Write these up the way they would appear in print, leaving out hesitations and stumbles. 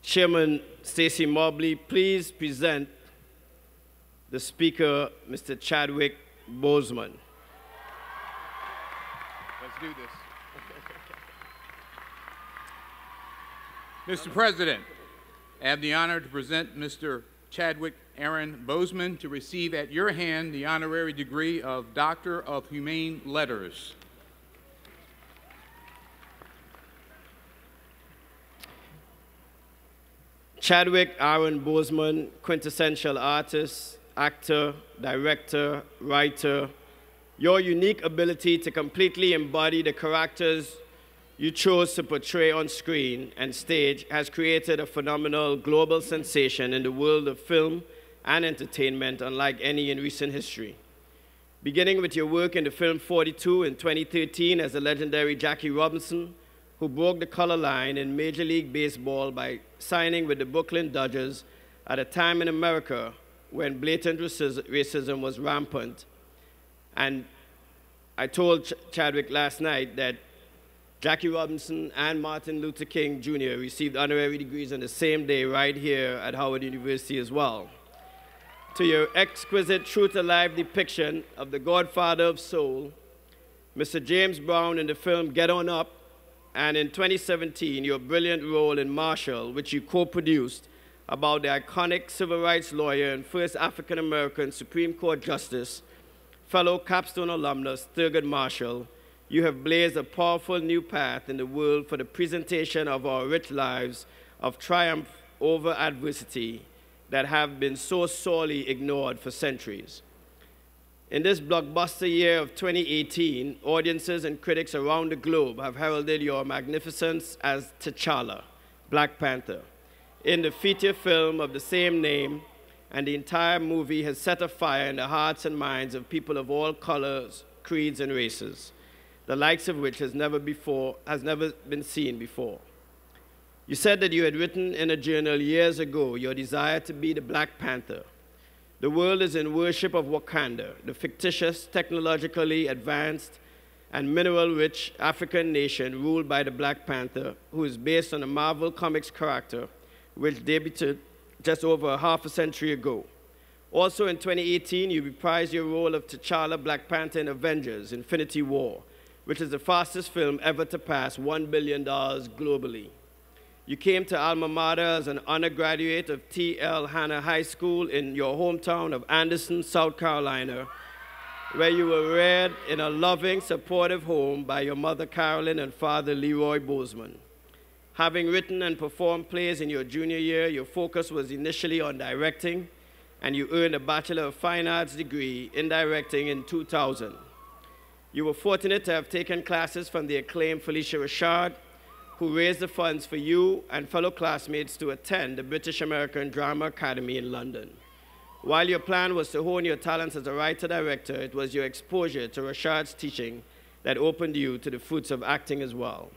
Chairman Stacey Mobley, please present the Speaker, Mr. Chadwick Boseman. Let's do this. Mr. President, I have the honor to present Mr. Chadwick Aaron Boseman to receive at your hand the honorary degree of Doctor of Humane Letters. Chadwick Aaron Boseman, quintessential artist, actor, director, writer, your unique ability to completely embody the characters you chose to portray on screen and stage has created a phenomenal global sensation in the world of film and entertainment unlike any in recent history. Beginning with your work in the film 42 in 2013 as the legendary Jackie Robinson, who broke the color line in Major League Baseball by signing with the Brooklyn Dodgers at a time in America when blatant racism was rampant. And I told Chadwick last night that Jackie Robinson and Martin Luther King Jr. received honorary degrees on the same day right here at Harvard University as well. To your exquisite, true-to-life depiction of the Godfather of Soul, Mr. James Brown in the film Get On Up, and in 2017, your brilliant role in Marshall, which you co-produced, about the iconic civil rights lawyer and first African-American Supreme Court Justice, fellow Capstone alumnus Thurgood Marshall, you have blazed a powerful new path in the world for the presentation of our rich lives of triumph over adversity that have been so sorely ignored for centuries. In this blockbuster year of 2018, audiences and critics around the globe have heralded your magnificence as T'Challa, Black Panther, in the feature film of the same name, and the entire movie has set afire in the hearts and minds of people of all colors, creeds, and races, the likes of which has never been seen before. You said that you had written in a journal years ago your desire to be the Black Panther. The world is in worship of Wakanda, the fictitious, technologically advanced, and mineral-rich African nation ruled by the Black Panther, who is based on a Marvel Comics character, which debuted just over half a century ago. Also in 2018, you reprised your role of T'Challa, Black Panther in Avengers: Infinity War, which is the fastest film ever to pass $1 billion globally. You came to alma mater as an undergraduate of T.L. Hanna High School in your hometown of Anderson, South Carolina, where you were reared in a loving, supportive home by your mother Carolyn and father Leroy Boseman. Having written and performed plays in your junior year, your focus was initially on directing, and you earned a Bachelor of Fine Arts degree in directing in 2000. You were fortunate to have taken classes from the acclaimed Felicia Rashad, who raised the funds for you and fellow classmates to attend the British American Drama Academy in London. While your plan was to hone your talents as a writer-director, it was your exposure to Rashad's teaching that opened you to the fruits of acting as well.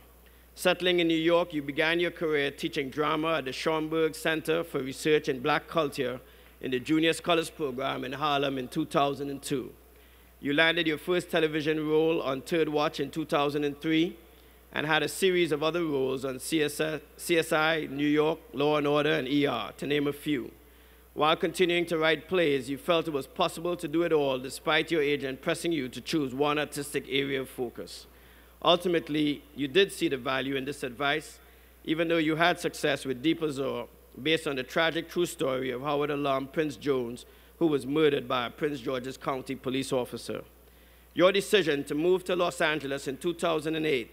Settling in New York, you began your career teaching drama at the Schomburg Center for Research in Black Culture in the Junior Scholars Program in Harlem in 2002. You landed your first television role on Third Watch in 2003, and had a series of other roles on CSI, New York, Law and Order, and ER, to name a few. While continuing to write plays, you felt it was possible to do it all despite your agent pressing you to choose one artistic area of focus. Ultimately, you did see the value in this advice, even though you had success with Deep Azure, based on the tragic true story of Howard alum Prince Jones, who was murdered by a Prince George's County police officer. Your decision to move to Los Angeles in 2008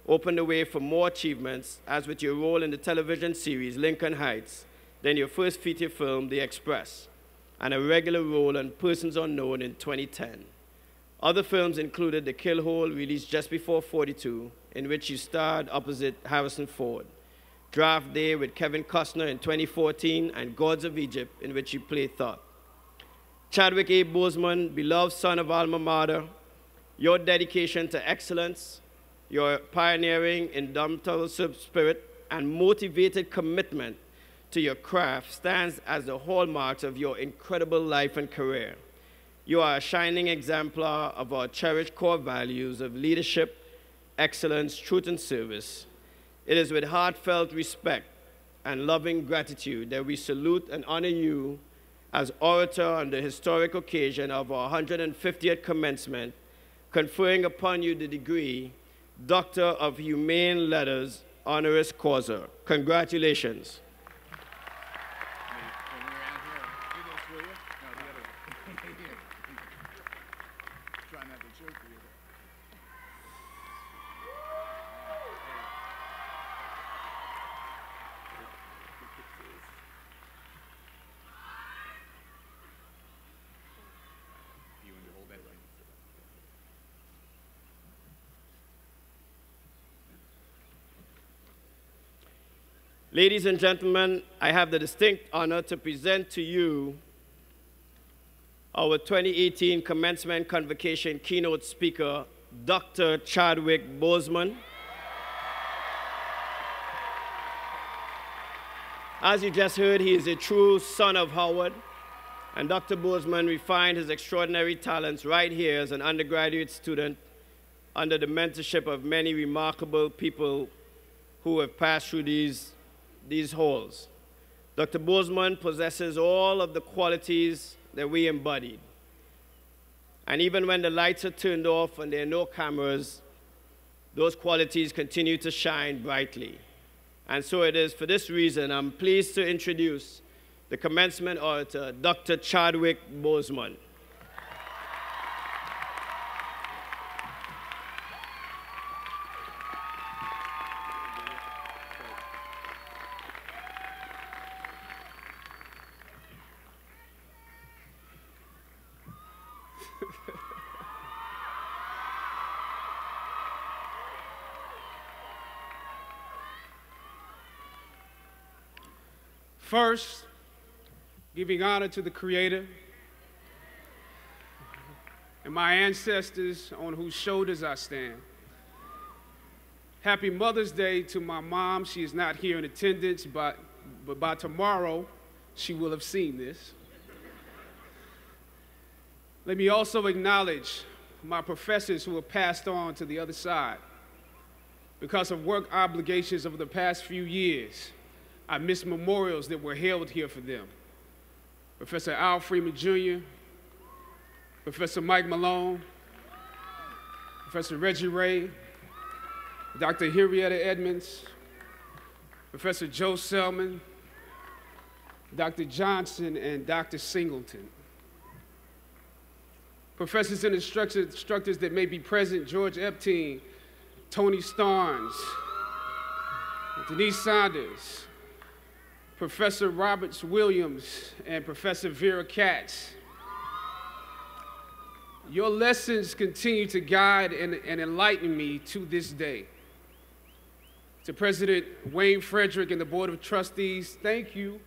opened the way for more achievements, as with your role in the television series Lincoln Heights, then your first feature film, The Express, and a regular role on Persons Unknown in 2010. Other films included The Kill Hole, released just before 42, in which you starred opposite Harrison Ford, Draft Day with Kevin Costner in 2014, and Gods of Egypt, in which you played Thoth. Chadwick A. Boseman, beloved son of alma mater, your dedication to excellence, your pioneering, indomitable spirit, and motivated commitment to your craft stands as the hallmarks of your incredible life and career. You are a shining exemplar of our cherished core values of leadership, excellence, truth, and service. It is with heartfelt respect and loving gratitude that we salute and honor you as orator on the historic occasion of our 150th commencement, conferring upon you the degree Doctor of Humane Letters, honoris causa. Congratulations. Ladies and gentlemen, I have the distinct honor to present to you our 2018 commencement convocation keynote speaker, Dr. Chadwick Boseman. As you just heard, he is a true son of Harward, and Dr. Boseman refined his extraordinary talents right here as an undergraduate student under the mentorship of many remarkable people who have passed through these halls. Dr. Boseman possesses all of the qualities that we embodied. And even when the lights are turned off and there are no cameras, those qualities continue to shine brightly. And so it is for this reason I'm pleased to introduce the commencement orator, Dr. Chadwick Boseman. First, giving honor to the Creator and my ancestors on whose shoulders I stand. Happy Mother's Day to my mom. She is not here in attendance, but by tomorrow, she will have seen this. Let me also acknowledge my professors who have passed on to the other side. Because of work obligations over the past few years, I miss memorials that were held here for them. Professor Al Freeman Jr., Professor Mike Malone, Professor Reggie Ray, Dr. Henrietta Edmonds, Professor Joe Selman, Dr. Johnson, and Dr. Singleton. Professors and instructors that may be present: George Epstein, Tony Starnes, Denise Saunders, Professor Roberts Williams, and Professor Vera Katz. Your lessons continue to guide and enlighten me to this day. To President Wayne Frederick and the Board of Trustees, thank you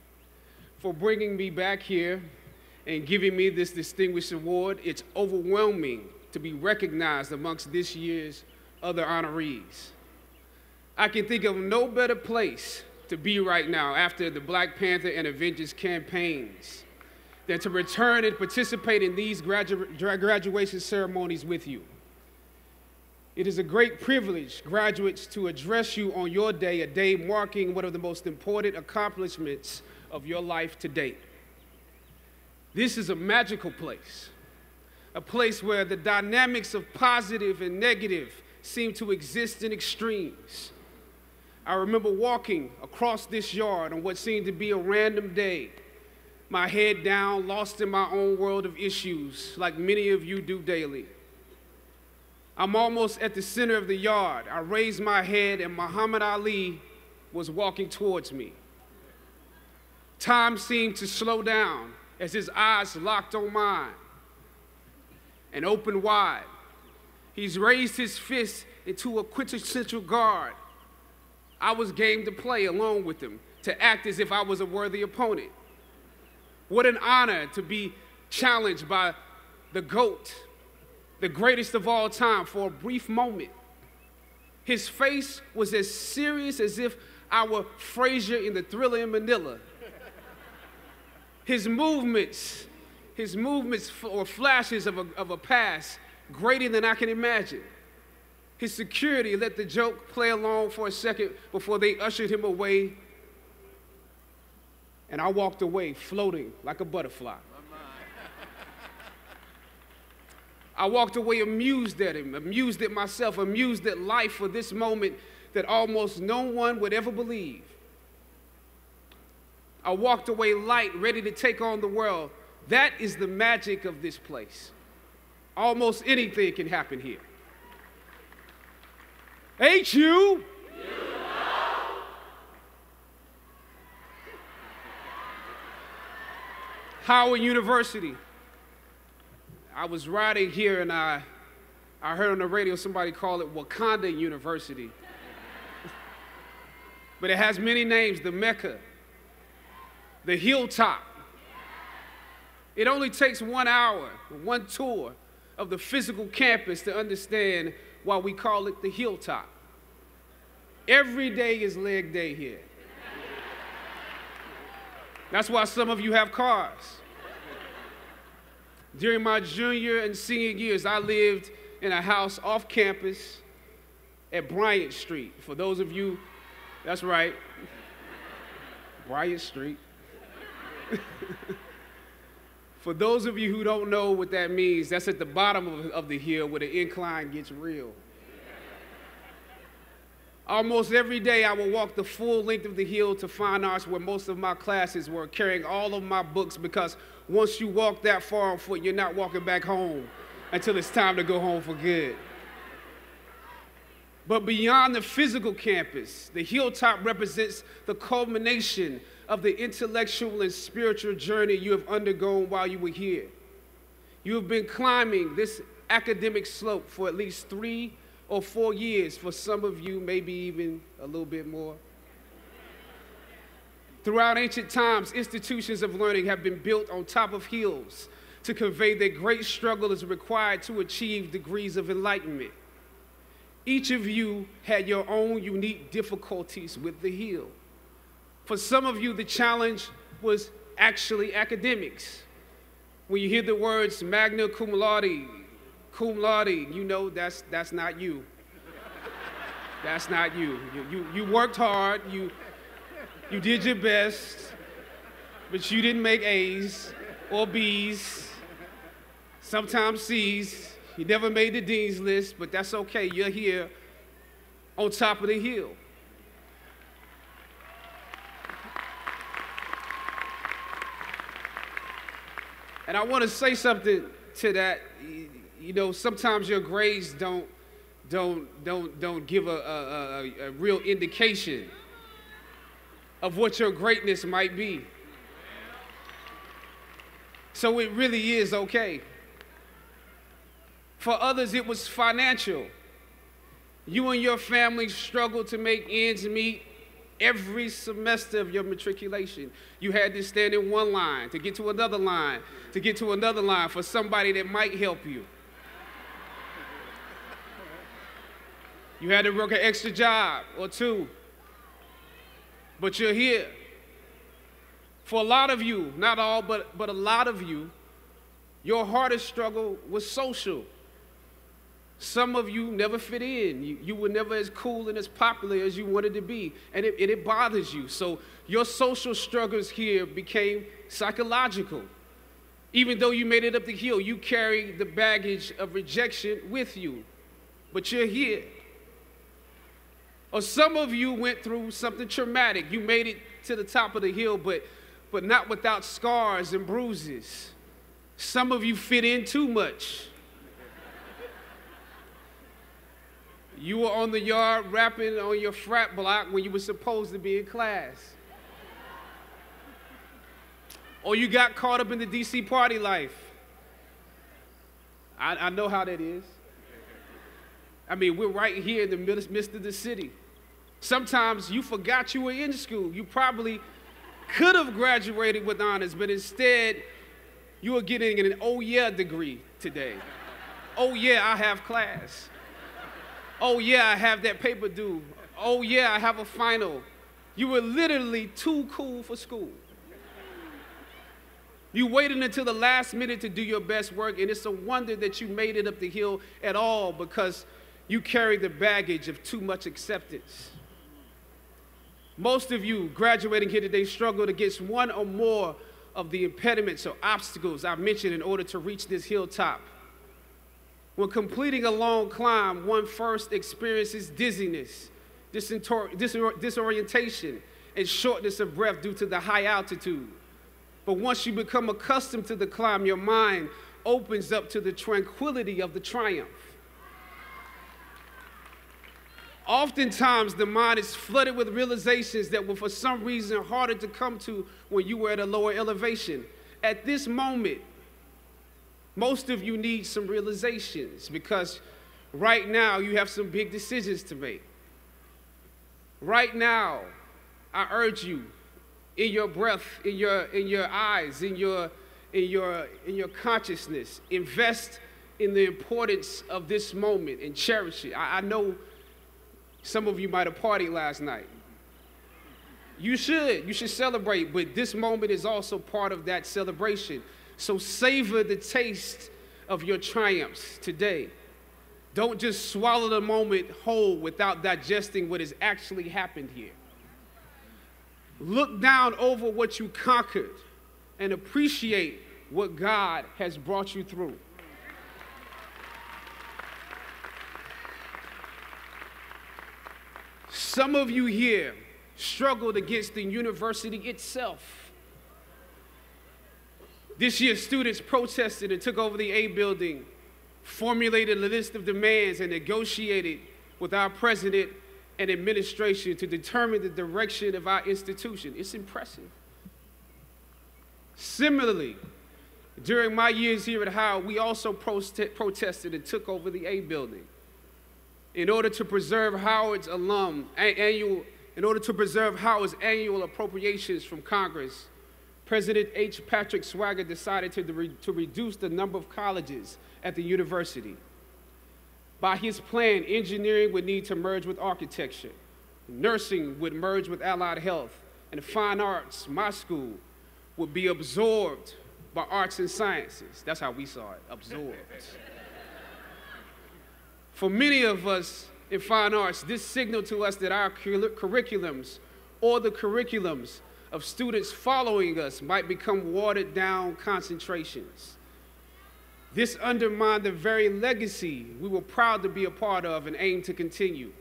for bringing me back here and giving me this distinguished award. It's overwhelming to be recognized amongst this year's other honorees. I can think of no better place to be right now after the Black Panther and Avengers campaigns than to return and participate in these graduation ceremonies with you. It is a great privilege, graduates, to address you on your day, a day marking one of the most important accomplishments of your life to date. This is a magical place, a place where the dynamics of positive and negative seem to exist in extremes. I remember walking across this yard on what seemed to be a random day, my head down, lost in my own world of issues, like many of you do daily. I'm almost at the center of the yard. I raised my head and Muhammad Ali was walking towards me. Time seemed to slow down as his eyes locked on mine and opened wide. He's raised his fist into a quintessential guard. I was game to play along with him, to act as if I was a worthy opponent. What an honor to be challenged by the GOAT, the greatest of all time, for a brief moment. His face was as serious as if I were Frazier in the Thriller in Manila. His movements were flashes of a past greater than I can imagine. His security let the joke play along for a second before they ushered him away and I walked away floating like a butterfly. I walked away amused at him, amused at myself, amused at life for this moment that almost no one would ever believe. I walked away light, ready to take on the world. That is the magic of this place. Almost anything can happen here. Ain't you? Howard University. I was riding here and I heard on the radio somebody call it Wakanda University. But it has many names, the Mecca, the Hilltop. It only takes 1 hour, one tour of the physical campus to understand why we call it the Hilltop. Every day is leg day here. That's why some of you have cars. During my junior and senior years, I lived in a house off campus at Bryant Street. For those of you, that's right, Bryant Street. For those of you who don't know what that means, that's at the bottom of the hill where the incline gets real. Almost every day I would walk the full length of the hill to fine arts where most of my classes were, carrying all of my books, because once you walk that far on foot, you're not walking back home until it's time to go home for good. But beyond the physical campus, the Hilltop represents the culmination of the intellectual and spiritual journey you have undergone while you were here. You have been climbing this academic slope for at least 3 or 4 years, for some of you, maybe even a little bit more. Throughout ancient times, institutions of learning have been built on top of hills to convey that great struggle is required to achieve degrees of enlightenment. Each of you had your own unique difficulties with the hill. For some of you, the challenge was actually academics. When you hear the words magna cum laude, you know that's not you. That's not you. You worked hard, you did your best, but you didn't make A's or B's, sometimes C's. You never made the dean's list, but that's okay. You're here on top of the hill. And I want to say something to that. You know, sometimes your grades don't give a real indication of what your greatness might be. So it really is okay. For others, it was financial. You and your family struggled to make ends meet every semester of your matriculation. You had to stand in one line to get to another line, to get to another line for somebody that might help you. You had to work an extra job or two, but you're here. For a lot of you, not all, but a lot of you, your hardest struggle was social. Some of you never fit in. You were never as cool and as popular as you wanted to be, and it bothers you. So your social struggles here became psychological. Even though you made it up the hill, you carry the baggage of rejection with you, but you're here. Or some of you went through something traumatic. You made it to the top of the hill, but not without scars and bruises. Some of you fit in too much. You were on the yard rapping on your frat block when you were supposed to be in class. Or you got caught up in the DC party life. I know how that is. I mean, we're right here in the midst of the city. Sometimes you forgot you were in school. You probably could have graduated with honors, but instead you are getting an oh yeah degree today. Oh yeah, I have class. Oh yeah, I have that paper due. Oh yeah, I have a final. You were literally too cool for school. You waited until the last minute to do your best work, and it's a wonder that you made it up the hill at all, because you carry the baggage of too much acceptance. Most of you graduating here today struggled against one or more of the impediments or obstacles I've mentioned in order to reach this hilltop. When completing a long climb, one first experiences dizziness, disorientation, and shortness of breath due to the high altitude. But once you become accustomed to the climb, your mind opens up to the tranquility of the triumph. Oftentimes, the mind is flooded with realizations that were for some reason harder to come to when you were at a lower elevation. At this moment, most of you need some realizations because right now you have some big decisions to make. Right now, I urge you, in your breath, in your eyes, in your consciousness, invest in the importance of this moment and cherish it. I know some of you might have partied last night. You should celebrate, but this moment is also part of that celebration. So savor the taste of your triumphs today. Don't just swallow the moment whole without digesting what has actually happened here. Look down over what you conquered and appreciate what God has brought you through. Some of you here struggled against the university itself. This year, students protested and took over the A building, formulated a list of demands, and negotiated with our president and administration to determine the direction of our institution. It's impressive. Similarly, during my years here at Harward, we also protested and took over the A building. In order to preserve Howard's annual appropriations from Congress, President H. Patrick Swagger decided to reduce the number of colleges at the university. By his plan, engineering would need to merge with architecture, nursing would merge with allied health, and fine arts, my school, would be absorbed by arts and sciences. That's how we saw it, absorbed. For many of us in fine arts, this signaled to us that our curriculums or the curriculums of students following us might become watered down concentrations. This undermined the very legacy we were proud to be a part of and aim to continue.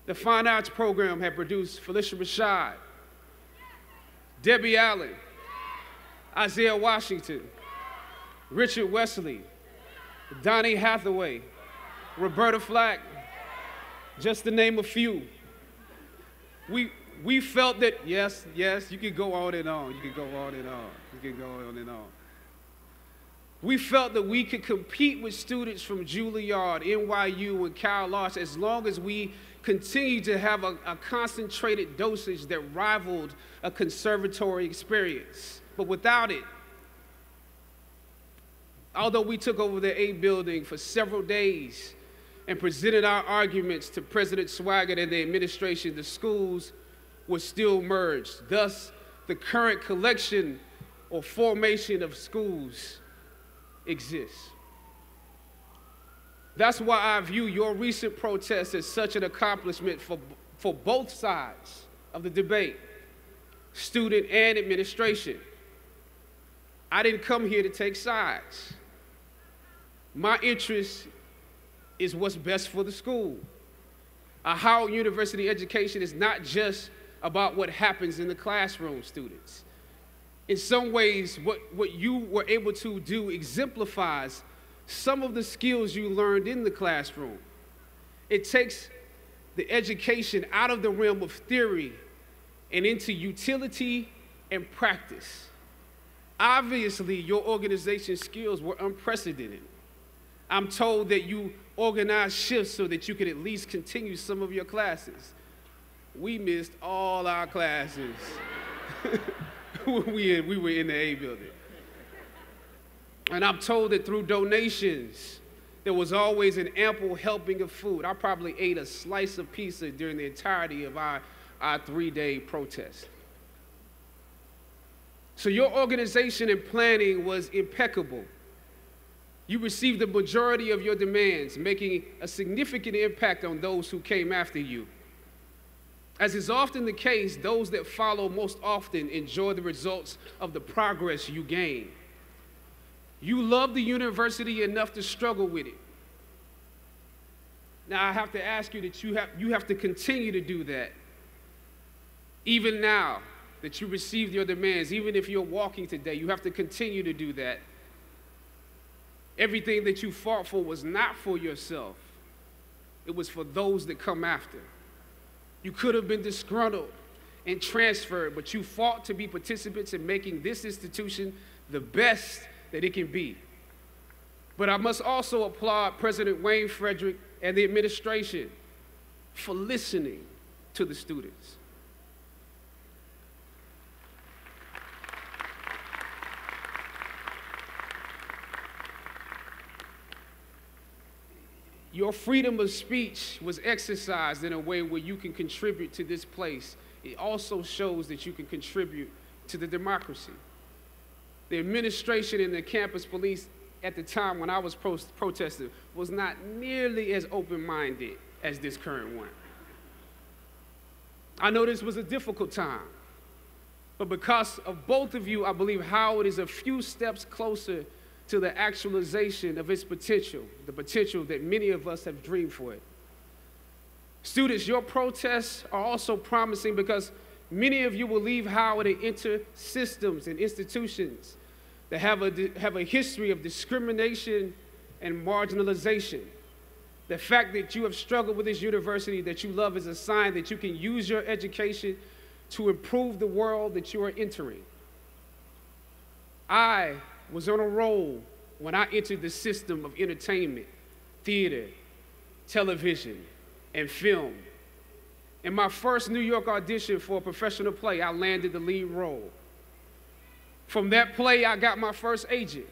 The fine arts program had produced Felicia Rashad, Debbie Allen, Isaiah Washington, Richard Wesley, Donnie Hathaway, Roberta Flack, just to name a few. We felt that, yes, you could go on and on, We felt that we could compete with students from Juilliard, NYU, and Cal Loss as long as we continued to have a concentrated dosage that rivaled a conservatory experience. But without it, although we took over the A building for several days and presented our arguments to President Swagger and the administration, the schools were still merged. Thus, the current collection or formation of schools exists. That's why I view your recent protests as such an accomplishment for both sides of the debate, student and administration. I didn't come here to take sides. My interest is what's best for the school. A Howard University education is not just about what happens in the classroom, students. In some ways, what you were able to do exemplifies some of the skills you learned in the classroom. It takes the education out of the realm of theory and into utility and practice. Obviously, your organization skills were unprecedented. I'm told that you organized shifts so that you could at least continue some of your classes. We missed all our classes when we were in the A building. And I'm told that through donations, there was always an ample helping of food. I probably ate a slice of pizza during the entirety of our 3-day protest. So your organization and planning was impeccable. You received the majority of your demands, making a significant impact on those who came after you. As is often the case, those that follow most often enjoy the results of the progress you gain. You love the university enough to struggle with it. Now, I have to ask you that you have to continue to do that. Even now that you received your demands, even if you're walking today, you have to continue to do that. Everything that you fought for was not for yourself. It was for those that come after. You could have been disgruntled and transferred, but you fought to be participants in making this institution the best that it can be. But I must also applaud President Wayne Frederick and the administration for listening to the students. Your freedom of speech was exercised in a way where you can contribute to this place. It also shows that you can contribute to the democracy. The administration and the campus police at the time when I was protesting was not nearly as open-minded as this current one. I know this was a difficult time, but because of both of you, I believe Howard is a few steps closer to the actualization of its potential, the potential that many of us have dreamed for it. Students, your protests are also promising because many of you will leave Howard and enter systems and institutions that have a history of discrimination and marginalization. The fact that you have struggled with this university that you love is a sign that you can use your education to improve the world that you are entering. I was on a roll when I entered the system of entertainment, theater, television, and film. In my first New York audition for a professional play, I landed the lead role. From that play, I got my first agent.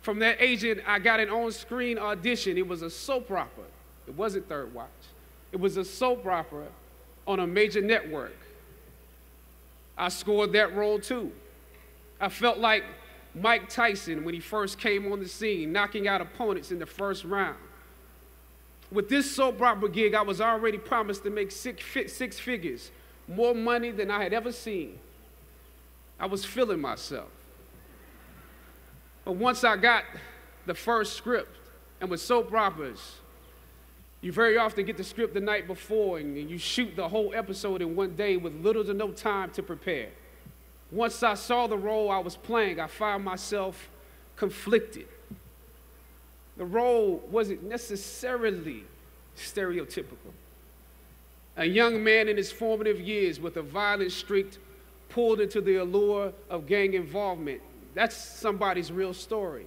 From that agent, I got an on-screen audition. It was a soap opera. It wasn't Third Watch. It was a soap opera on a major network. I scored that role too. I felt like Mike Tyson when he first came on the scene, knocking out opponents in the first round. With this soap opera gig, I was already promised to make six figures, more money than I had ever seen. I was feeling myself. But once I got the first script, and with soap operas, you very often get the script the night before and you shoot the whole episode in one day with little to no time to prepare. Once I saw the role I was playing, I found myself conflicted. The role wasn't necessarily stereotypical. A young man in his formative years with a violent streak pulled into the allure of gang involvement. That's somebody's real story.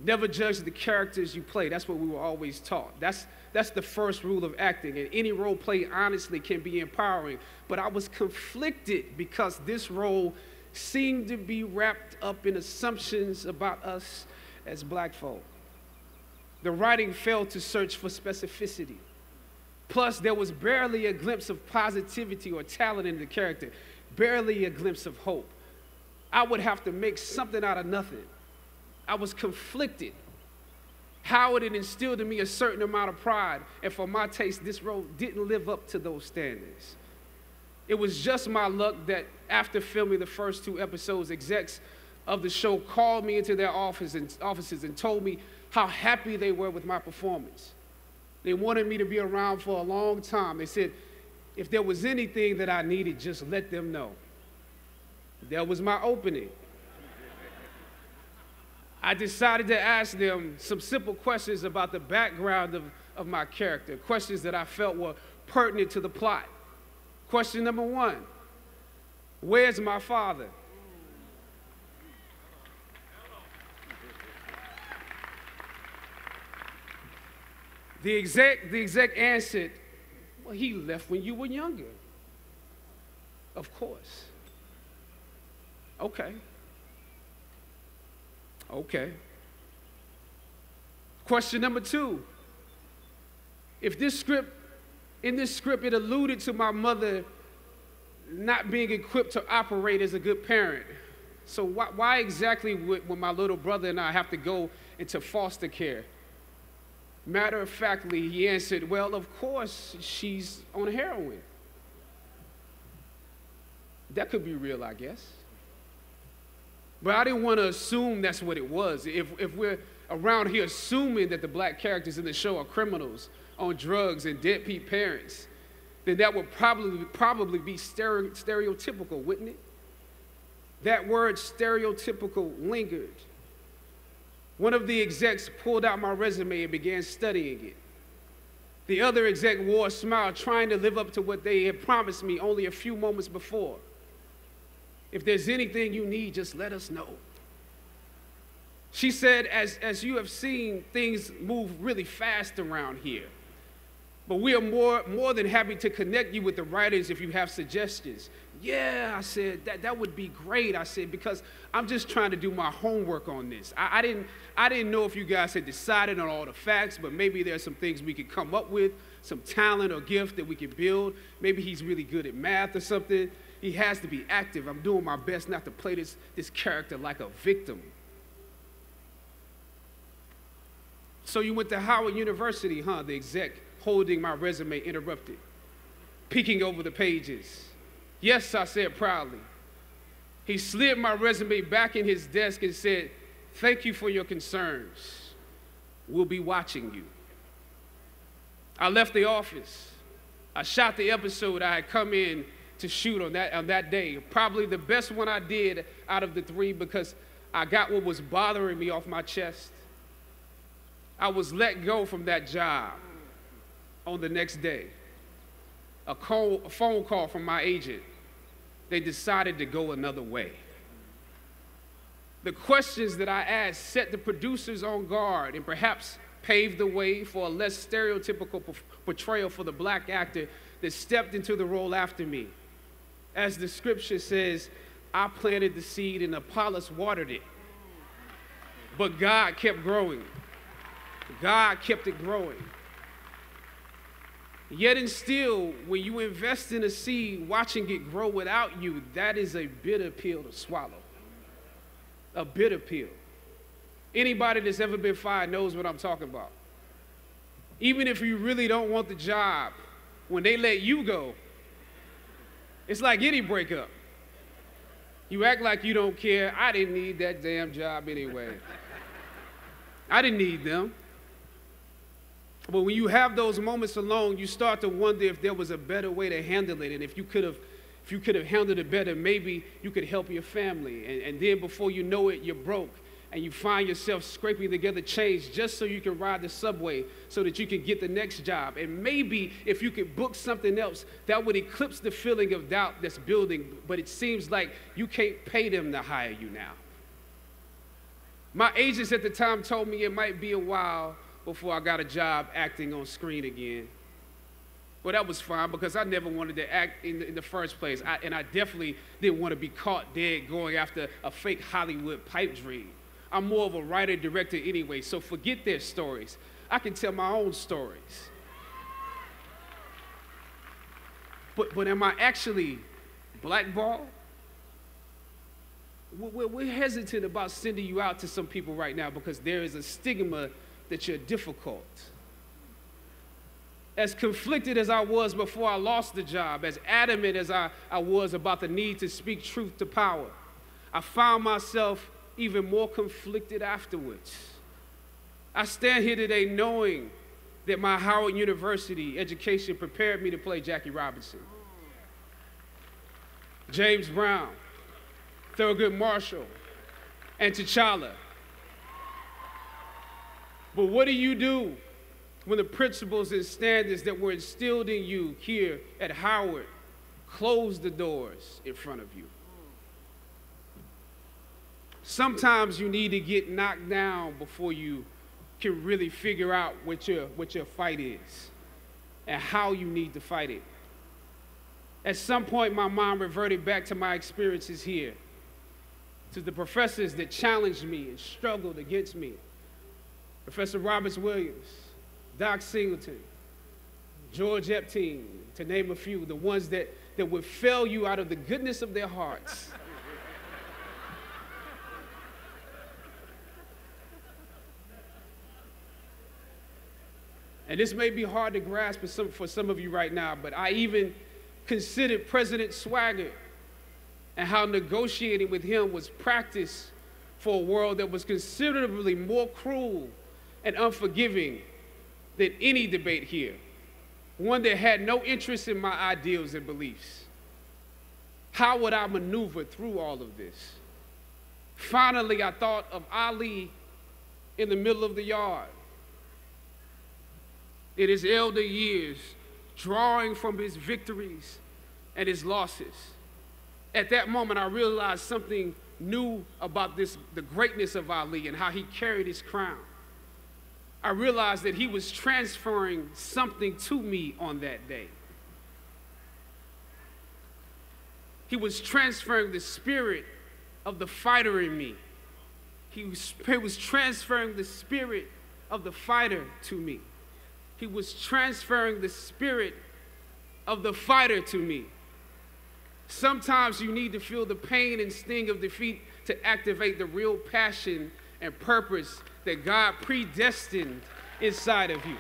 Never judge the characters you play. That's what we were always taught. That's the first rule of acting. And any role played honestly can be empowering. But I was conflicted because this role seemed to be wrapped up in assumptions about us as black folk. The writing failed to search for specificity. Plus, there was barely a glimpse of positivity or talent in the character, barely a glimpse of hope. I would have to make something out of nothing. I was conflicted. Howard had instilled in me a certain amount of pride, and for my taste, this role didn't live up to those standards. It was just my luck that after filming the first 2 episodes, execs of the show called me into their offices and told me how happy they were with my performance. They wanted me to be around for a long time. They said, if there was anything that I needed, just let them know. That was my opening. I decided to ask them some simple questions about the background of my character, questions that I felt were pertinent to the plot. Question number 1, where's my father? The exec answered, well, he left when you were younger. Of course. Okay. Question number 2. In this script, it alluded to my mother not being equipped to operate as a good parent. So why exactly would my little brother and I have to go into foster care? Matter of factly, he answered, well, of course, she's on heroin. that could be real, I guess. But I didn't want to assume that's what it was. If we're around here assuming that the black characters in the show are criminals on drugs and deadbeat parents, then that would probably be stereotypical, wouldn't it? That word stereotypical lingered. One of the execs pulled out my resume and began studying it. The other exec wore a smile, trying to live up to what they had promised me only a few moments before. If there's anything you need, just let us know. She said, as you have seen, things move really fast around here. But we are more than happy to connect you with the writers if you have suggestions. Yeah, I said, that would be great. I said, because I'm just trying to do my homework on this. I didn't know if you guys had decided on all the facts, but maybe there's some things we could come up with, some talent or gift that we could build. Maybe he's really good at math or something. He has to be active. I'm doing my best not to play this character like a victim. So you went to Howard University, huh? The exec holding my resume interrupted, peeking over the pages. Yes, I said proudly. He slid my resume back in his desk and said, thank you for your concerns. We'll be watching you. I left the office. I shot the episode I had come in to shoot on that day. Probably the best one I did out of the three because I got what was bothering me off my chest. I was let go from that job on the next day. A phone call from my agent. They decided to go another way. The questions that I asked set the producers on guard and perhaps paved the way for a less stereotypical portrayal for the black actor that stepped into the role after me. As the scripture says, I planted the seed and Apollos watered it. But God kept growing. God kept it growing. Yet and still, when you invest in a seed, watching it grow without you, that is a bitter pill to swallow. A bitter pill. Anybody that's ever been fired knows what I'm talking about. Even if you really don't want the job, when they let you go, it's like any breakup. You act like you don't care. I didn't need that damn job anyway. I didn't need them. But when you have those moments alone, you start to wonder if there was a better way to handle it. And if you could have handled it better, maybe you could help your family. And then before you know it, you're broke. And you find yourself scraping together change just so you can ride the subway so that you can get the next job. And maybe if you could book something else, that would eclipse the feeling of doubt that's building. But it seems like you can't pay them to hire you now. My agents at the time told me it might be a while before I got a job acting on screen again. Well, that was fine because I never wanted to act in the first place. And I definitely didn't want to be caught dead going after a fake Hollywood pipe dream. I'm more of a writer-director anyway, so forget their stories. I can tell my own stories. But am I actually blackballed? We're hesitant about sending you out to some people right now because there is a stigma that you're difficult. As conflicted as I was before I lost the job, as adamant as I was about the need to speak truth to power, I found myself even more conflicted afterwards. I stand here today knowing that my Howard University education prepared me to play Jackie Robinson, James Brown, Thurgood Marshall, and T'Challa. But what do you do when the principles and standards that were instilled in you here at Howard close the doors in front of you? Sometimes you need to get knocked down before you can really figure out what your fight is and how you need to fight it. At some point, my mind reverted back to my experiences here, to the professors that challenged me and struggled against me. Professor Roberts Williams, Doc Singleton, George Epstein, to name a few, the ones that would fail you out of the goodness of their hearts. And this may be hard to grasp for some of you right now, but I even considered President Swagger and how negotiating with him was practice for a world that was considerably more cruel and unforgiving than any debate here, one that had no interest in my ideals and beliefs. How would I maneuver through all of this? Finally, I thought of Ali in the middle of the yard, in his elder years, drawing from his victories and his losses. At that moment, I realized something new about the greatness of Ali and how he carried his crown. I realized that he was transferring something to me on that day. He was transferring the spirit of the fighter in me. He was transferring the spirit of the fighter to me. He was transferring the spirit of the fighter to me. Sometimes you need to feel the pain and sting of defeat to activate the real passion and purpose that God predestined inside of you.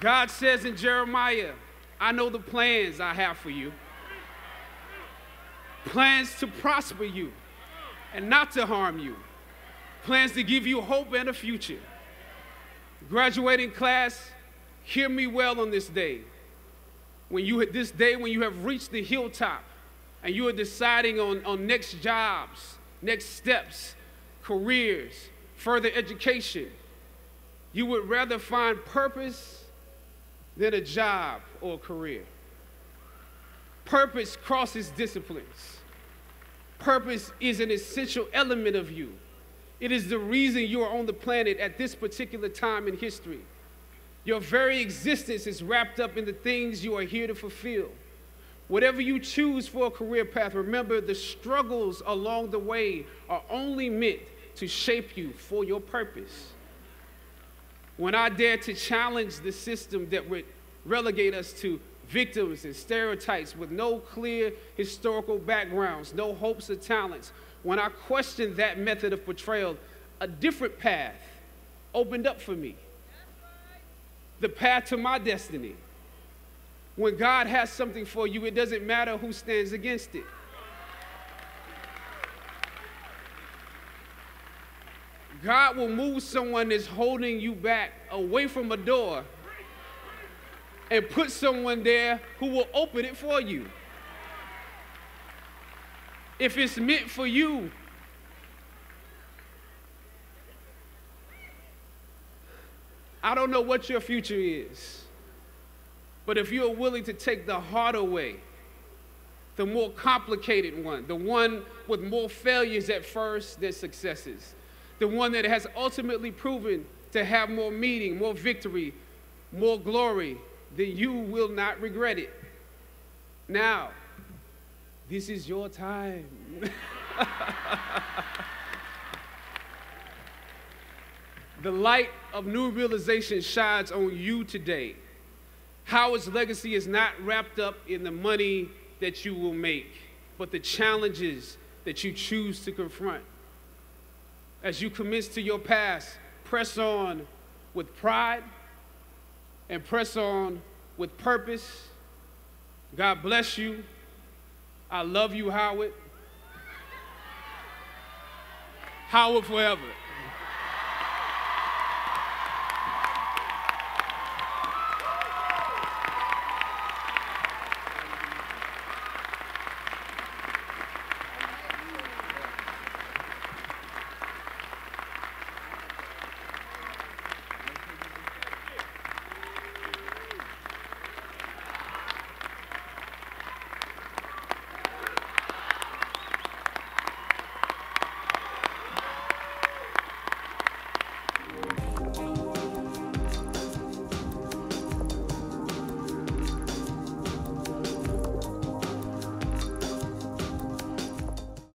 God says in Jeremiah, I know the plans I have for you. Plans to prosper you and not to harm you. Plans to give you hope and a future. Graduating class, hear me well on this day. When you have reached the hilltop and you are deciding on next jobs, next steps, careers, further education, you would rather find purpose than a job or a career. Purpose crosses disciplines. Purpose is an essential element of you. It is the reason you are on the planet at this particular time in history. Your very existence is wrapped up in the things you are here to fulfill. Whatever you choose for a career path, remember the struggles along the way are only meant to shape you for your purpose. When I dare to challenge the system that would relegate us to victims and stereotypes with no clear historical backgrounds, no hopes or talents, when I questioned that method of portrayal, a different path opened up for me. The path to my destiny. When God has something for you, it doesn't matter who stands against it. God will move someone that's holding you back away from a door and put someone there who will open it for you. If it's meant for you, I don't know what your future is, but if you're willing to take the harder way, the more complicated one, the one with more failures at first than successes, the one that has ultimately proven to have more meaning, more victory, more glory, then you will not regret it. Now, this is your time. The light of new realization shines on you today. Howard's legacy is not wrapped up in the money that you will make, but the challenges that you choose to confront. As you commence to your past, press on with pride and press on with purpose. God bless you. I love you, Howard. Howard forever.